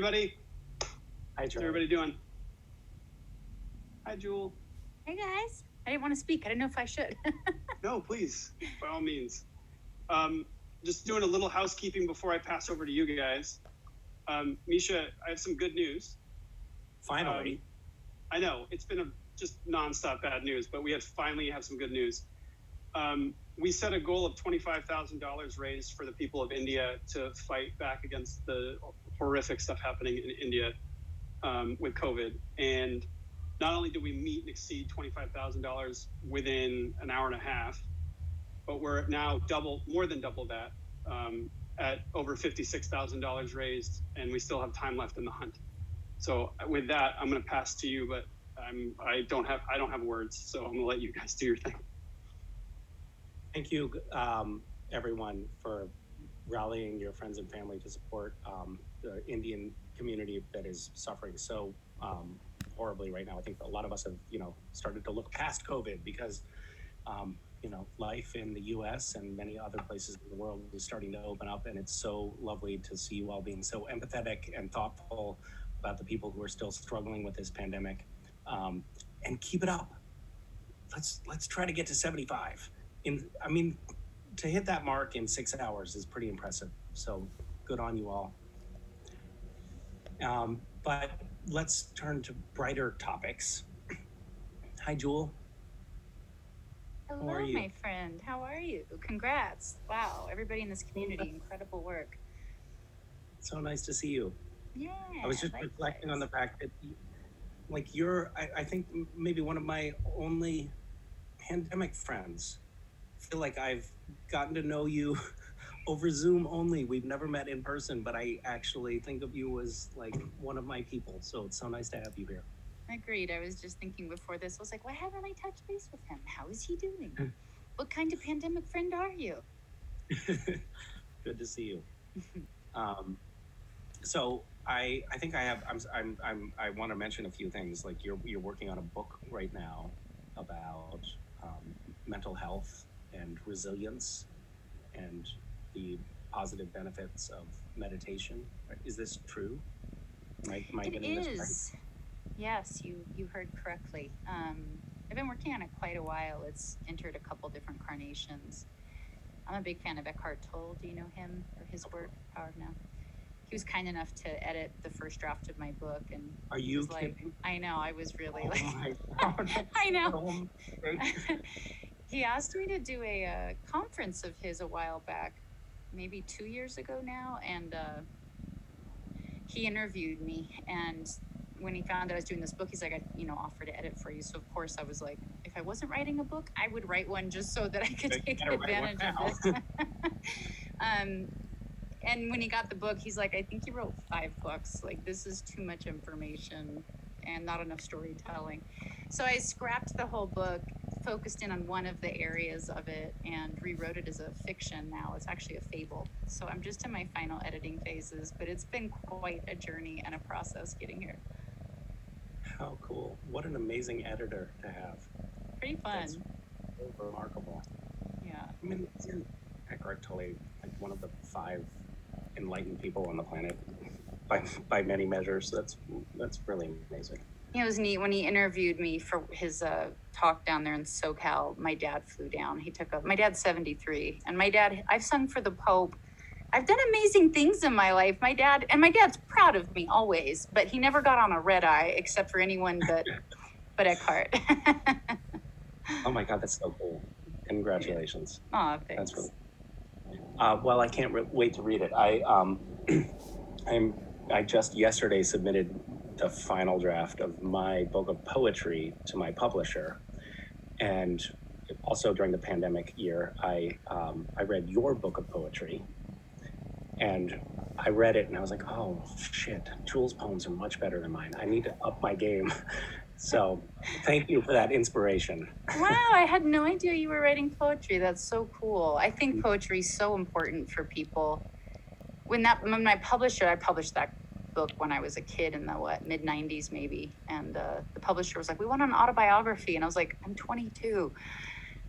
everybody. Hi, How's Charlie. everybody doing? Hi, Jewel. Hey guys, I didn't want to speak. I didn't know if I should. No, please, by all means. Just doing a little housekeeping before I pass over to you guys. Misha, I have some good news. Finally. I know it's been just nonstop bad news, but we finally have some good news. We set a goal of $25,000 raised for the people of India to fight back against the horrific stuff happening in India with COVID. And not only did we meet and exceed $25,000 within an hour and a half, but we're now more than double that at over $56,000 raised, and we still have time left in the hunt. So with that, I'm going to pass to you, but I don't have words, so I'm going to let you guys do your thing. Thank you, everyone, for rallying your friends and family to support the Indian community that is suffering so horribly right now. I think a lot of us have, started to look past COVID because, life in the U.S. and many other places in the world is starting to open up, and it's so lovely to see you all being so empathetic and thoughtful about the people who are still struggling with this pandemic. And keep it up. Let's try to get to 75. To hit that mark in 6 hours is pretty impressive. So good on you all. But let's turn to brighter topics. Hi, Jewel. Hello, my friend. How are you? Congrats. Wow, everybody in this community, incredible work. So nice to see you. Yeah. I was just reflecting on the fact that, I think maybe one of my only pandemic friends. I feel like I've gotten to know you over Zoom only. We've never met in person, but I actually think of you as like one of my people. So it's so nice to have you here. Agreed. I was just thinking before this, I was like, why haven't I touched base with him? How is he doing? What kind of pandemic friend are you? Good to see you. So I think I want to mention a few things. Like you're working on a book right now about mental health and resilience and the positive benefits of meditation. Is this true? Am I getting this right? Yes, you heard correctly. I've been working on it quite a while. It's entered a couple different carnations. I'm a big fan of Eckhart Tolle. Do you know him or his work? Power of Now. He was kind enough to edit the first draft of my book, and are you kidding? I know. I was really my God. I know. He asked me to do a conference of his a while back, maybe 2 years ago now, and he interviewed me. And when he found out I was doing this book, he's like, I offer to edit for you. So of course I was like, if I wasn't writing a book, I would write one just so that I could take advantage of this. And when he got the book, he's like, I think you wrote 5 books. Like, this is too much information and not enough storytelling. So I scrapped the whole book, focused in on one of the areas of it, and rewrote it as a fiction now. It's actually a fable. So I'm just in my final editing phases, but it's been quite a journey and a process getting here. How cool. What an amazing editor to have. Pretty fun. That's remarkable. Yeah. I mean, isn't Eckhart Tolle like one of the 5 enlightened people on the planet by many measures? That's really amazing. It was neat when he interviewed me for his talk down there in SoCal. My dad flew down. My dad's 73, and I've sung for the Pope. I've done amazing things in my life. My dad's proud of me always, but he never got on a red eye except for anyone but Eckhart. Oh my God, that's so cool. Congratulations. Oh, thanks. That's really well, I can't wait to read it. I just yesterday submitted the final draft of my book of poetry to my publisher, and also during the pandemic year, I read your book of poetry, and I read it and I was like, oh shit, Jewel's poems are much better than mine. I need to up my game. So thank you for that inspiration. Wow, I had no idea you were writing poetry. That's so cool. I think poetry is so important for people. When my publisher, I published that book when I was a kid in the mid-90s maybe, and the publisher was like, we want an autobiography, and I was like, I'm 22.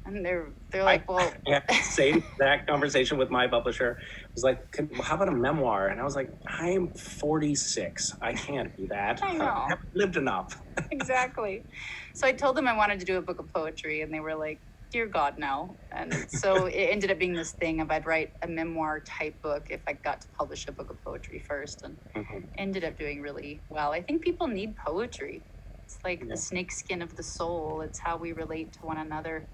And they're like, well, I had the same exact conversation with my publisher. It was like, how about a memoir? And I was like, I'm 46. I can't do that. I know. I haven't lived enough. Exactly. So I told them I wanted to do a book of poetry, and they were like, dear God, no. And so it ended up being this thing of I'd write a memoir type book if I got to publish a book of poetry first, and ended up doing really well. I think people need poetry. It's like the snakeskin of the soul. It's how we relate to one another.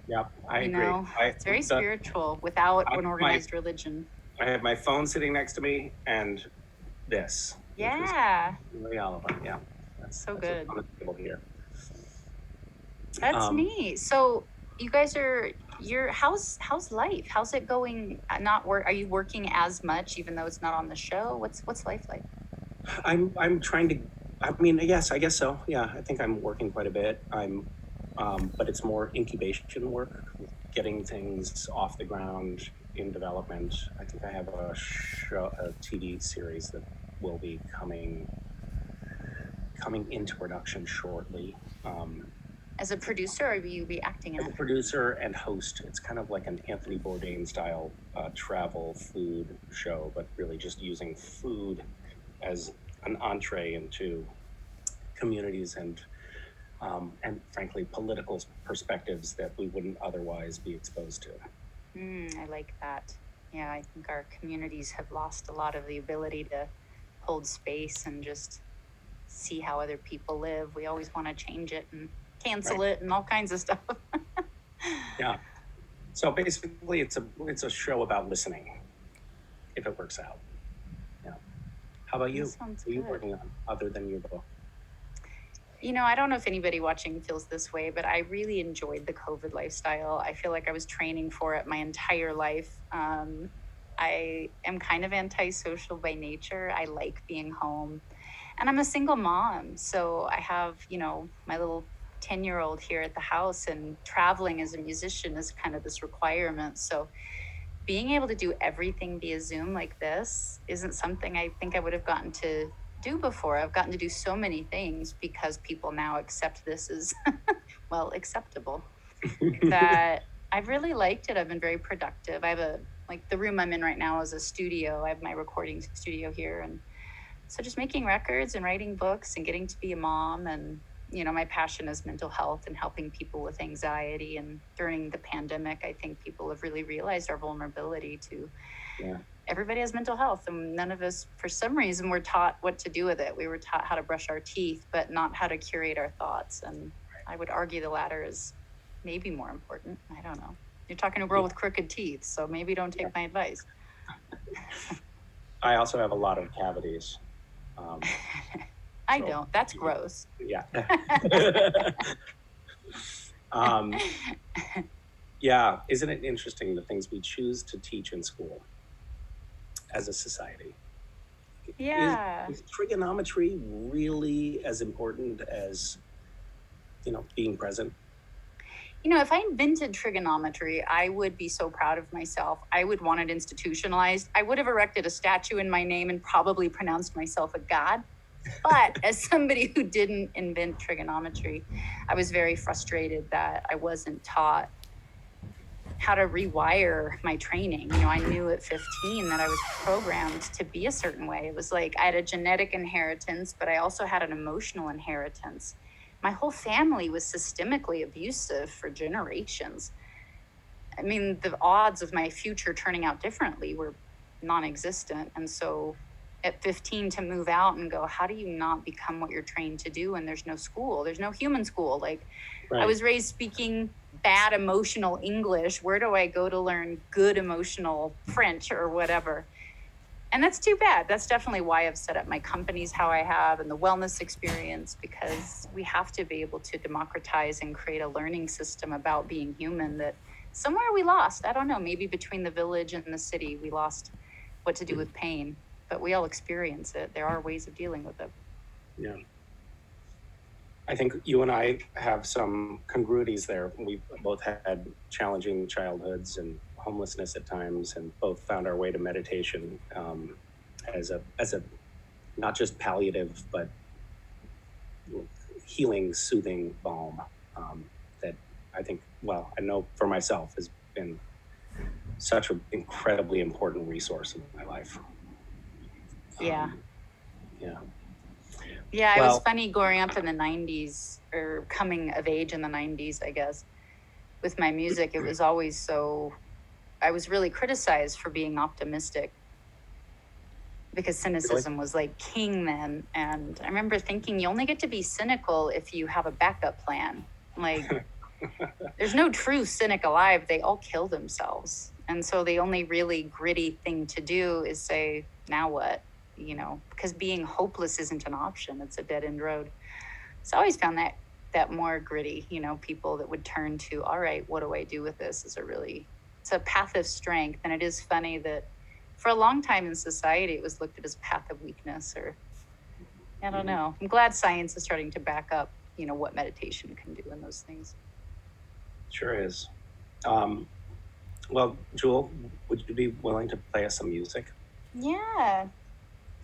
Yeah, I You agree. know, it's very spiritual without an organized religion. I have my phone sitting next to me and this. Yeah. Really all of them. Yeah. That's so good. On the table here. That's neat. So you guys how's life? How's it going? Are you working as much even though it's not on the show? What's life like? I'm trying to, I mean, yes, I guess so. Yeah, I think I'm working quite a bit. But it's more incubation work, getting things off the ground in development. I think I have a TV series that will be coming into production shortly. As a producer, or will you be acting in it? As a producer and host. It's kind of like an Anthony Bourdain style travel food show, but really just using food as an entree into communities and frankly political perspectives that we wouldn't otherwise be exposed to. I like that. Yeah, I think our communities have lost a lot of the ability to hold space and just see how other people live. We always want to change it and cancel it and all kinds of stuff. Yeah. So basically it's a show about listening, if it works out. Yeah. How about you? What are you working on other than your book? You know, I don't know if anybody watching feels this way, but I really enjoyed the COVID lifestyle. I feel like I was training for it my entire life. I am kind of antisocial by nature. I like being home. And I'm a single mom. So I have, my little 10-year-old here at the house, and traveling as a musician is kind of this requirement. So being able to do everything via Zoom like this isn't something I think I would have gotten to do before. I've gotten to do so many things because people now accept this as, well, acceptable, that I've really liked it. I've been very productive. I have the room I'm in right now is a studio. I have my recording studio here. And so just making records and writing books and getting to be a mom. And, my passion is mental health and helping people with anxiety. And during the pandemic, I think people have really realized our vulnerability to everybody has mental health, and none of us, for some reason, were taught what to do with it. We were taught how to brush our teeth, but not how to curate our thoughts. And I would argue the latter is maybe more important. I don't know. You're talking to a girl with crooked teeth, so maybe don't take my advice. I also have a lot of cavities. I don't. That's gross. Yeah. Yeah. Isn't it interesting the things we choose to teach in school as a society? Yeah. Is trigonometry really as important as, being present? If I invented trigonometry, I would be so proud of myself. I would want it institutionalized. I would have erected a statue in my name and probably pronounced myself a god. But as somebody who didn't invent trigonometry, I was very frustrated that I wasn't taught how to rewire my training. I knew at 15 that I was programmed to be a certain way. It was like I had a genetic inheritance, but I also had an emotional inheritance. My whole family was systemically abusive for generations. I mean, the odds of my future turning out differently were non-existent. And so at 15 to move out and go, how do you not become what you're trained to do? And there's no school, there's no human school. I was raised speaking bad emotional English. Where do I go to learn good emotional French or whatever? And that's too bad. That's definitely why I've set up my companies how I have and the wellness experience, because we have to be able to democratize and create a learning system about being human that somewhere we lost. I don't know, maybe between the village and the city, we lost what to do with pain, but we all experience it. There are ways of dealing with it. Yeah. I think you and I have some congruities there. We've both had challenging childhoods and homelessness at times, and both found our way to meditation as a not just palliative, but healing, soothing balm that I think, well, I know for myself has been such an incredibly important resource in my life. Yeah. Yeah. Yeah, it Well- was funny growing up in the 90s, or coming of age in the 90s, I guess. With my music, it was always so, I was really criticized for being optimistic because cynicism was like king then. And I remember thinking, you only get to be cynical if you have a backup plan. Like, there's no true cynic alive. They all kill themselves. And so the only really gritty thing to do is say, now what? You know, because being hopeless isn't an option. It's a dead end road. So I always found that more gritty, you know, people that would turn to, all right, what do I do with this? It's a path of strength. And it is funny that for a long time in society, it was looked at as a path of weakness, or I don't know. I'm glad science is starting to back up, you know, what meditation can do and those things. Sure is. Well, Jewel, would you be willing to play us some music? Yeah.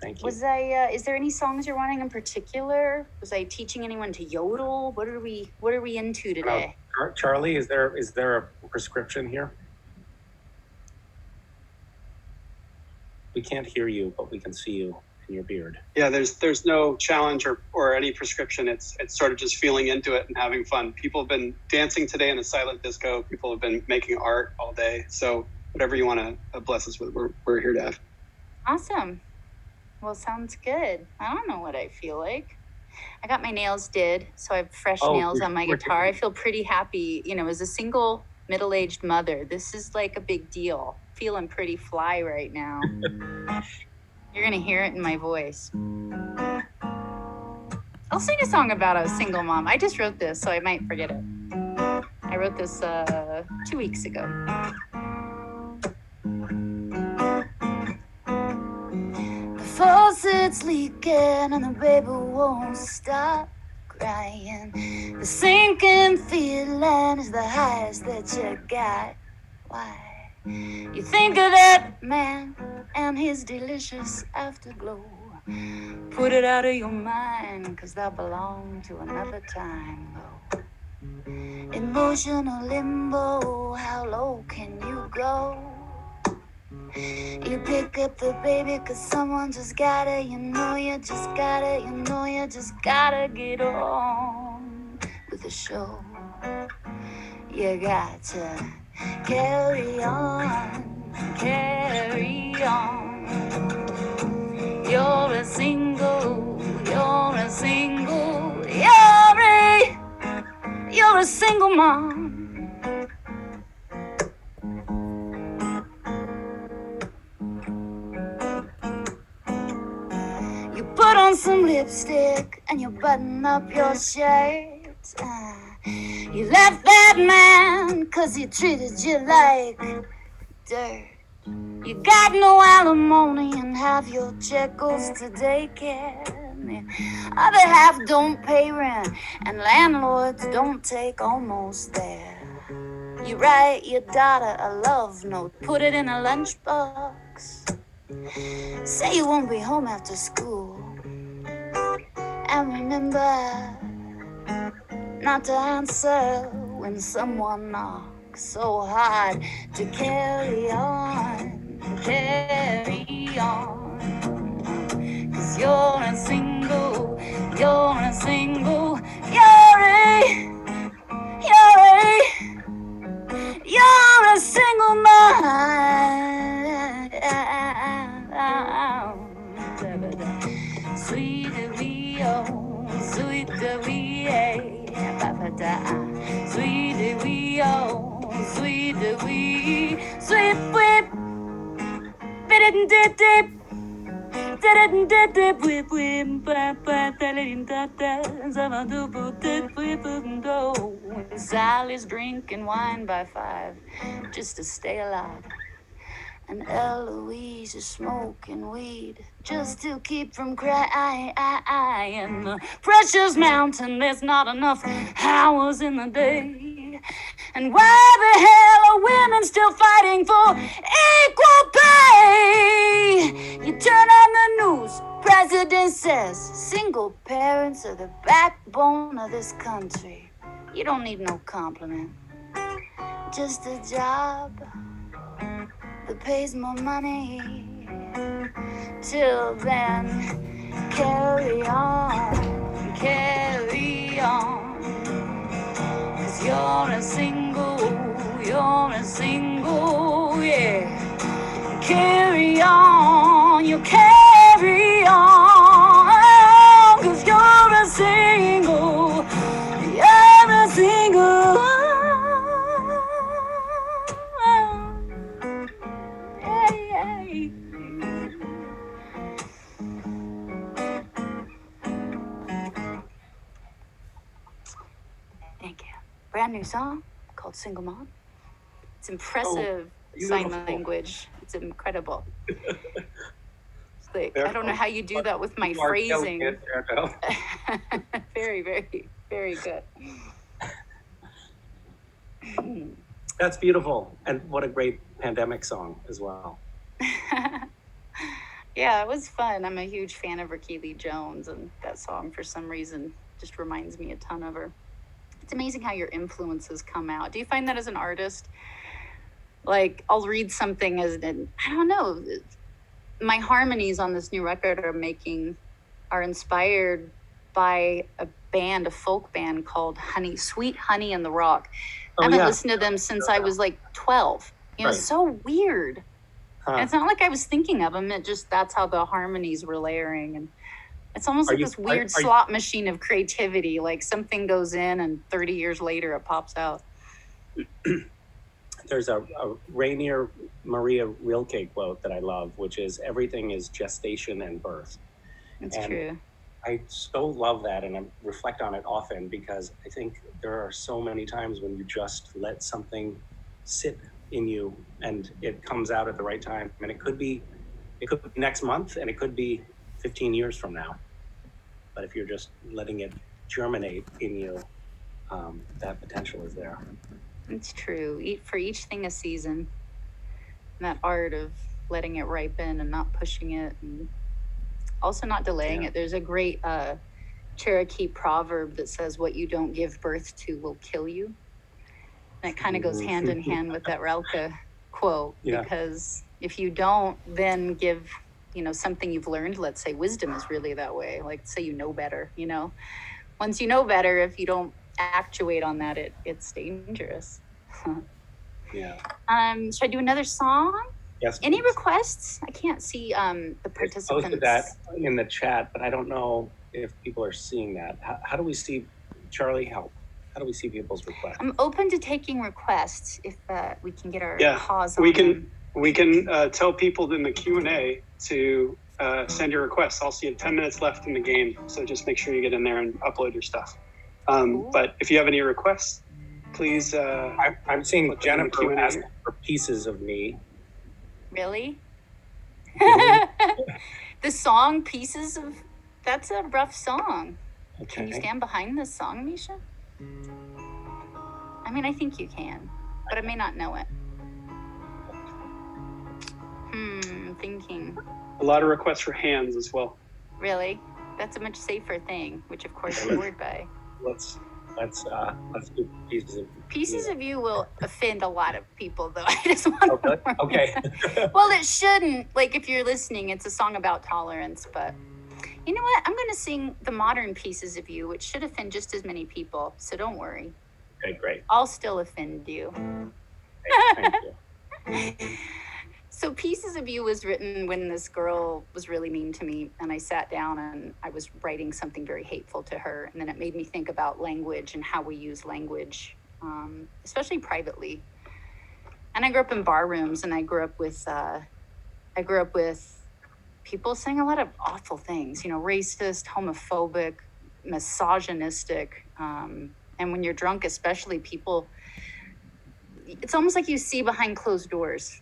Thank you. Is there any songs you're wanting in particular? Was I teaching anyone to yodel? What are we into today? Charlie, is there a prescription here? We can't hear you, but we can see you in your beard. Yeah, there's no challenge or any prescription. It's sort of just feeling into it and having fun. People have been dancing today in a silent disco. People have been making art all day. So whatever you want to bless us with, we're here to have. Awesome. Well, sounds good. I don't know what I feel like. I got my nails did, so I have fresh nails on my guitar. I feel pretty happy. You know, as a single middle-aged mother, this is like a big deal. Feeling pretty fly right now. You're gonna hear it in my voice. I'll sing a song about a single mom. I just wrote this, so I might forget it. I wrote this 2 weeks ago. The faucet's leaking and the baby won't stop crying. The sinking feeling is the highest that you got. Why? You think of that man and his delicious afterglow. Put it out of your mind, 'cause that belonged to another time, though. Emotional limbo, how low can you go? You pick up the baby 'cause someone just gotta, you know you just gotta, you know you just gotta get on with the show. You got to carry on, carry on. You're a single, you're a single, you're a single mom. You put on some lipstick and you button up your shirt. You left that man 'cause he treated you like dirt. You got no alimony and half your check goes to daycare. The other half don't pay rent and landlords don't take almost there. You write your daughter a love note, put it in a lunchbox. Say you won't be home after school. And remember not to answer when someone knocks. So hard to carry on, carry on. 'Cause you're a single, you're a single, you're a single man. Sweet Rio, sweet Rio, sweet Rio, sweet wee, sweet whip, bit it dip dip. Sally's drinking wine by 5 just to stay alive. And Eloise is smoking weed just to keep from crying. The precious mountain, there's not enough hours in the day. And why the hell are women still fighting for equal pay? You turn on the news, president says single parents are the backbone of this country. You don't need no compliment. just a job that pays more money. Till then, carry on, carry on. 'Cause you're a single, yeah. Carry on, you carry on. 'Cause you're a single. Thank you. Brand new song called Single Mom. It's impressive sign language. It's incredible. It's like, I don't know how you do that with my phrasing. Very, very, very good. That's beautiful. And what a great pandemic song as well. Yeah, it was fun. I'm a huge fan of Ricky Lee Jones, and that song, for some reason, just reminds me a ton of her. It's amazing how your influences come out. Do you find that as an artist? Like, I'll read something I don't know, my harmonies on this new record are inspired by a folk band called Sweet Honey and the Rock. I haven't listened to them since I was like 12. It's so weird. And it's not like I was thinking of them. That's how the harmonies were layering. And it's almost like this weird slot machine of creativity. Like something goes in and 30 years later it pops out. There's a Rainier Maria Rilke quote that I love, which is, everything is gestation and birth. It's true. I so love that, and I reflect on it often, because I think there are so many times when you just let something sit in you and it comes out at the right time. And it could be next month, and it could be 15 years from now. But if you're just letting it germinate in you, that potential is there. It's true. For each thing a season. And that art of letting it ripen and not pushing it, and also not delaying it. There's a great Cherokee proverb that says, what you don't give birth to will kill you. And it kind of goes hand in hand with that Rilke quote, because if you don't then give, something you've learned, let's say wisdom is really that way. Like, say you know better, Once you know better, if you don't actuate on that, it's dangerous. Yeah. Should I do another song? Yes. Any requests? I can't see the participants. I posted that in the chat, but I don't know if people are seeing that. How do we see, Charlie, help? How do we see people's requests? I'm open to taking requests if we can get our pause on. We can tell people in the Q&A to send your requests. I'll see you 10 minutes left in the game, so just make sure you get in there and upload your stuff. Cool. But if you have any requests, please. I'm seeing Jennifer ask for pieces of me. Really? Mm-hmm. The song Pieces of... That's a rough song. Okay. Can you stand behind this song, Misha? I mean, I think you can, but I may not know it. Thinking. A lot of requests for hands as well. Really? That's a much safer thing, which of course you're bored by. Let's do pieces of Pieces of you will offend a lot of people, though. I just want to Okay. Well, it shouldn't. Like, if you're listening, it's a song about tolerance, but you know what? I'm going to sing the modern Pieces of You, which should offend just as many people, so don't worry. Okay, great. I'll still offend you. Thank you. So Pieces of You was written when this girl was really mean to me, and I sat down and I was writing something very hateful to her, and then it made me think about language and how we use language, especially privately. And I grew up in bar rooms, and I grew up with people saying a lot of awful things, racist, homophobic, misogynistic, and when you're drunk, especially, people, it's almost like you see behind closed doors.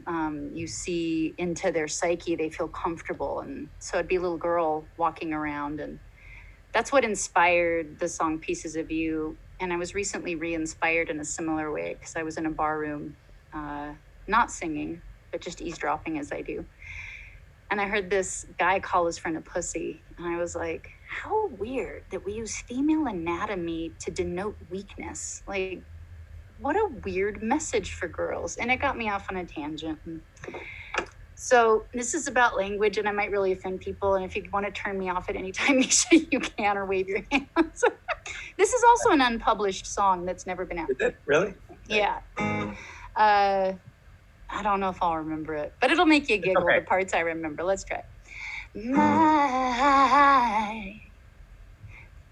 You see into their psyche. They feel comfortable. And so I'd be a little girl walking around, and that's what inspired the song Pieces of You. And I was recently re-inspired in a similar way, because I was in a bar room, not singing, but just eavesdropping as I do. And I heard this guy call his friend a pussy. And I was like, how weird that we use female anatomy to denote weakness. Like, what a weird message for girls. And it got me off on a tangent. So this is about language, and I might really offend people. And if you want to turn me off at any time, Misha, you can, or wave your hands. This is also an unpublished song that's never been out. Is it? Really? Yeah. I don't know if I'll remember it, but it'll make you giggle, okay. The parts I remember. Let's try. My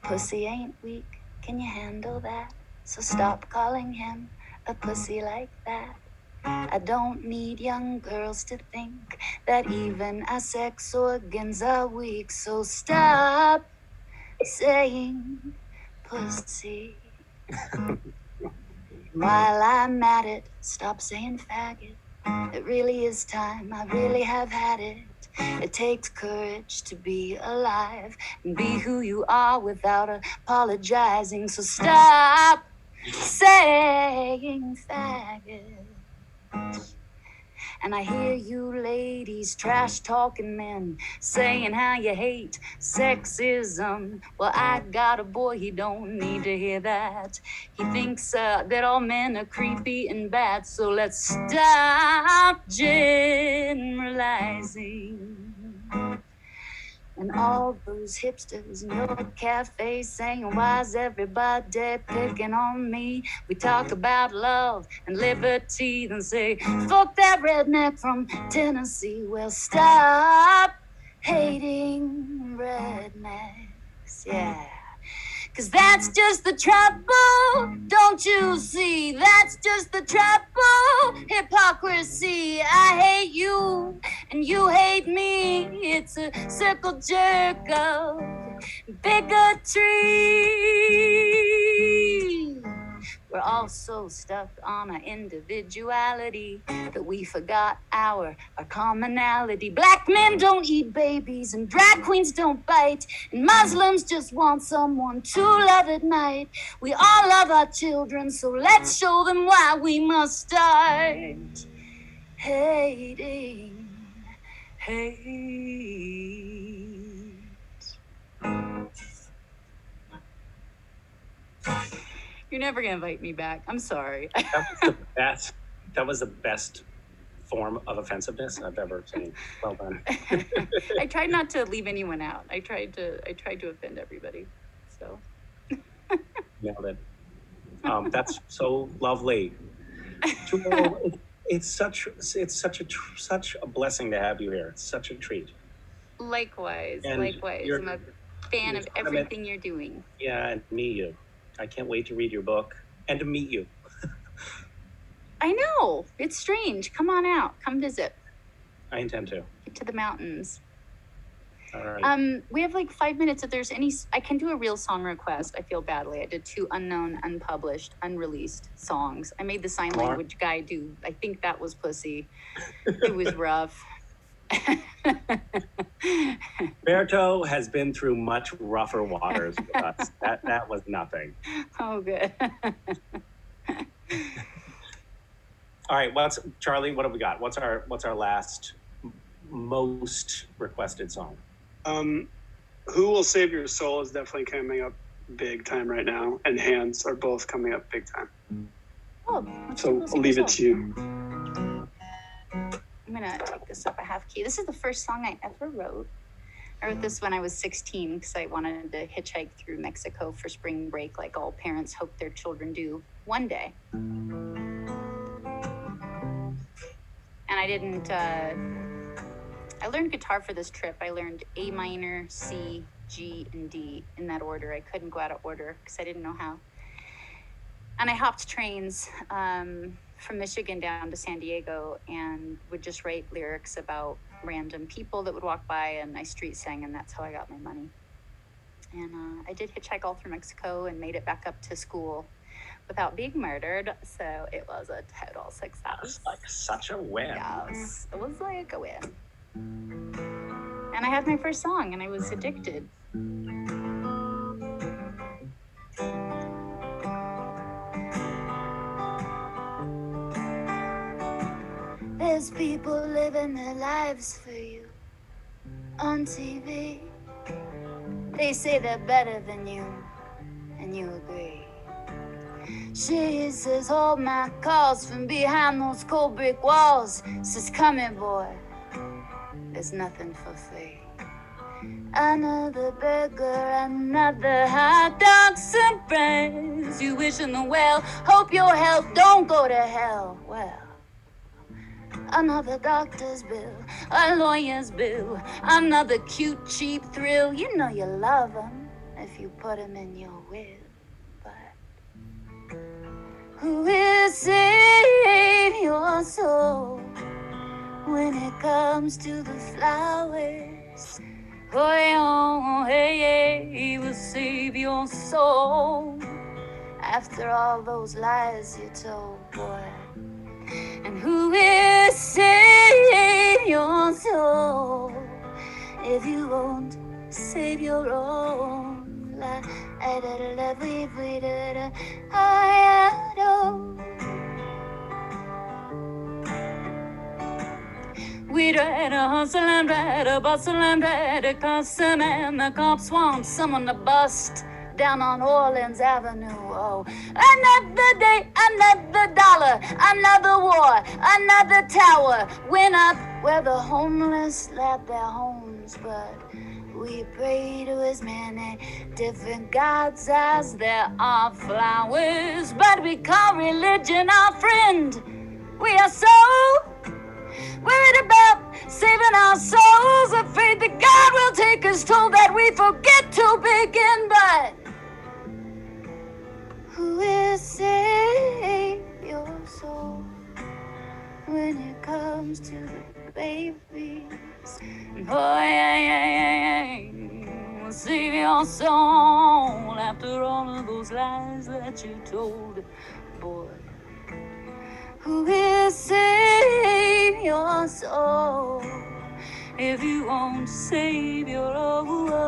pussy ain't weak. Can you handle that? So stop calling him a pussy like that. I don't need young girls to think that even our sex organs are weak. So stop saying pussy. While I'm at it, stop saying faggot. It really is time, I really have had it. It takes courage to be alive and be who you are without apologizing. So stop saying faggot. And I hear you ladies trash talking men, saying how you hate sexism. Well, I got a boy, he don't need to hear that. He thinks that all men are creepy and bad. So let's stop generalizing. And all those hipsters in your cafe saying, why's everybody picking on me? We talk about love and liberty, then say, fuck that redneck from Tennessee. Well, stop hating rednecks, yeah. 'Cause that's just the trouble, don't you see? That's just the trouble, hypocrisy. I hate you and you hate me. It's a circle jerk of bigotry. We're all so stuck on our individuality that we forgot our commonality. Black men don't eat babies and drag queens don't bite, and Muslims just want someone to love at night. We all love our children, so let's show them why we must start hating hate. You're never gonna invite me back. I'm sorry. That was the best. That was the best form of offensiveness I've ever seen. Well done. I tried not to leave anyone out. I tried to offend everybody. So Nailed it. That's so lovely. It's such a blessing to have you here. It's such a treat. likewise, And likewise. I'm a fan of everything you're doing. Yeah, and meet you. I can't wait to read your book and to meet you. I know. It's strange. Come on out. Come visit. I intend to. Get to the mountains. All right. We have like 5 minutes. If there's any, I can do a real song request. I feel badly. I did 2 unknown, unpublished, unreleased songs. I made the sign language guy do, I think that was pussy. It was rough. Berto has been through much rougher waters with us. That was nothing. Oh, good. All right, Charlie? What have we got? What's our last most requested song? Who Will Save Your Soul is definitely coming up big time right now, and Hands are both coming up big time. Oh, so I'll leave it to you. I'm gonna take this up a half key. This is the first song I ever wrote. I wrote this when I was 16 because I wanted to hitchhike through Mexico for spring break like all parents hope their children do one day. And I didn't, I learned guitar for this trip. I learned A minor, C, G, and D in that order. I couldn't go out of order because I didn't know how. And I hopped trains from Michigan down to San Diego and would just write lyrics about random people that would walk by, and I street sang, and that's how I got my money. And I did hitchhike all through Mexico and made it back up to school without being murdered, so it was a total success. That was like such a win. Yes, it was like a win. And I had my first song, and I was addicted. There's people living their lives for you on TV. They say they're better than you, and you agree. She says, hold my calls from behind those cold brick walls. Says, come here, boy, there's nothing for free. Another burger, another hot dog, surprise. You wishing the well, hope your health don't go to hell. Well, another doctor's bill, a lawyer's bill, another cute, cheap thrill. You know you love 'em if you put 'em in your will. But who will save your soul when it comes to the flowers? Oh, hey, he will save your soul after all those lies you told, boy. And who will save your soul if you won't save your own? We'd rather hustle and rather bustle and rather custom and the cops want someone to bust down on Orleans Avenue. Oh, another day, another dollar, another war, another tower went up where the homeless left their homes. But we pray to as many different gods as there are flowers. But we call religion our friend. We are so worried about saving our souls, afraid that God will take us toll that we forget to begin. But who will save your soul when it comes to the babies? Oh, yeah. Save your soul after all of those lies that you told, boy. Who will save your soul if you won't save your own?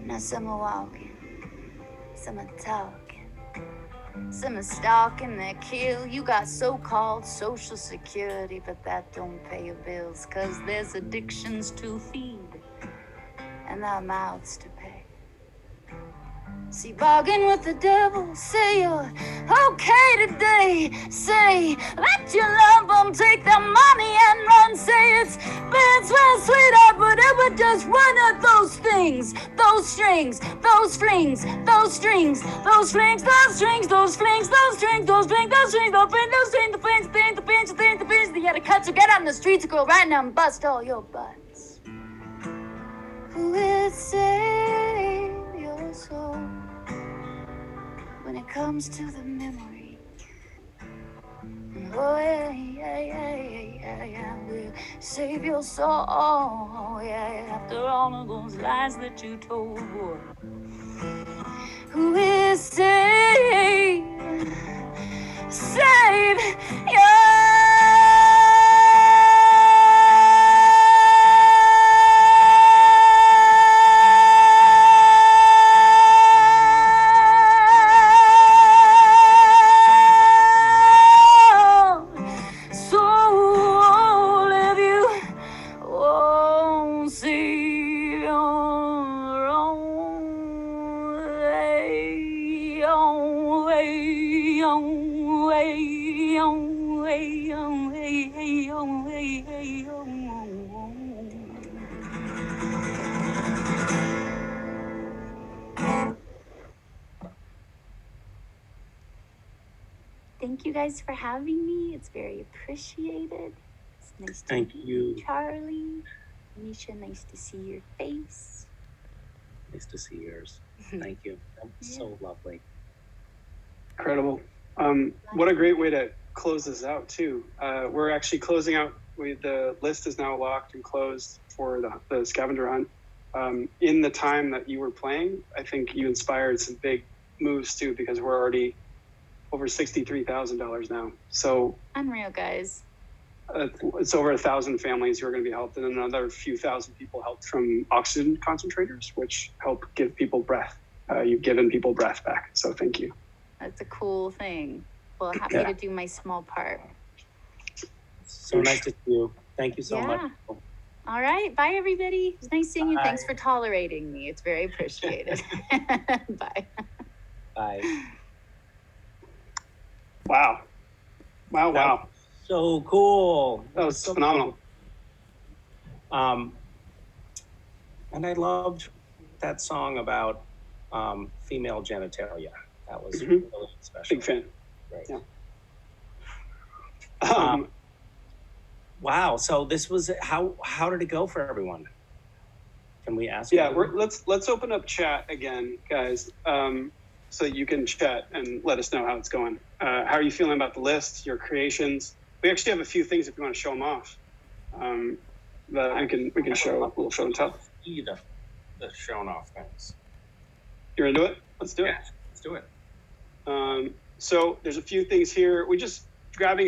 Now some are walking, some are talking, some are stalking their kill. You got so-called social security, but that don't pay your bills, 'cause there's addictions to feed and our mouths to pay. See, bargain with the devil, say you're okay today. Say, let your love them take their money and run. Say it's been well, sweetheart, but it would just run at those things, those strings, those flings, those strings, those flings, those strings, those flings, those strings, those flings, those strings, those flings, those strings, the flings, the pinch, the pinch, the pinch, the pinch. You gotta cut, so get out in the streets, go right now and bust all your butts. Who will save your soul when it comes to the memory? Oh, yeah, we'll save your soul, yeah, after all of those lies that you told, boy. Who will save Thank you guys for having me. It's very appreciated. It's nice to Thank meet you. Charlie. Misha, nice to see your face. Nice to see yours. Thank you. That was so lovely. Incredible. What a great way to close this out too. We're actually closing out. The list is now locked and closed for the scavenger hunt. In the time that you were playing, I think you inspired some big moves too, because we're already over $63,000 now. So Unreal, guys. it's over 1,000 families who are going to be helped, and another few thousand people helped from oxygen concentrators, which help give people breath. You've given people breath back, so thank you. That's a cool thing. Well, happy to do my small part. So nice to see you. Thank you so much. Yeah. All right. Bye, everybody. It was nice seeing you. Bye. Thanks for tolerating me. It's very appreciated. Bye. Bye. Wow. Wow. That Wow. was so cool. That was so phenomenal. cool. And I loved that song about female genitalia. That was really special. Big fan. Right. Yeah. Wow. So this was how did it go for everyone? Can we ask? Yeah, let's open up chat again, guys, so that you can chat and let us know how it's going. How are you feeling about the list, your creations? We actually have a few things if you want to show them off. That we can show. We'll show and tell. The shown off things. You're into it? Let's do it. Yeah, let's do it. So there's a few things here. We just grabbing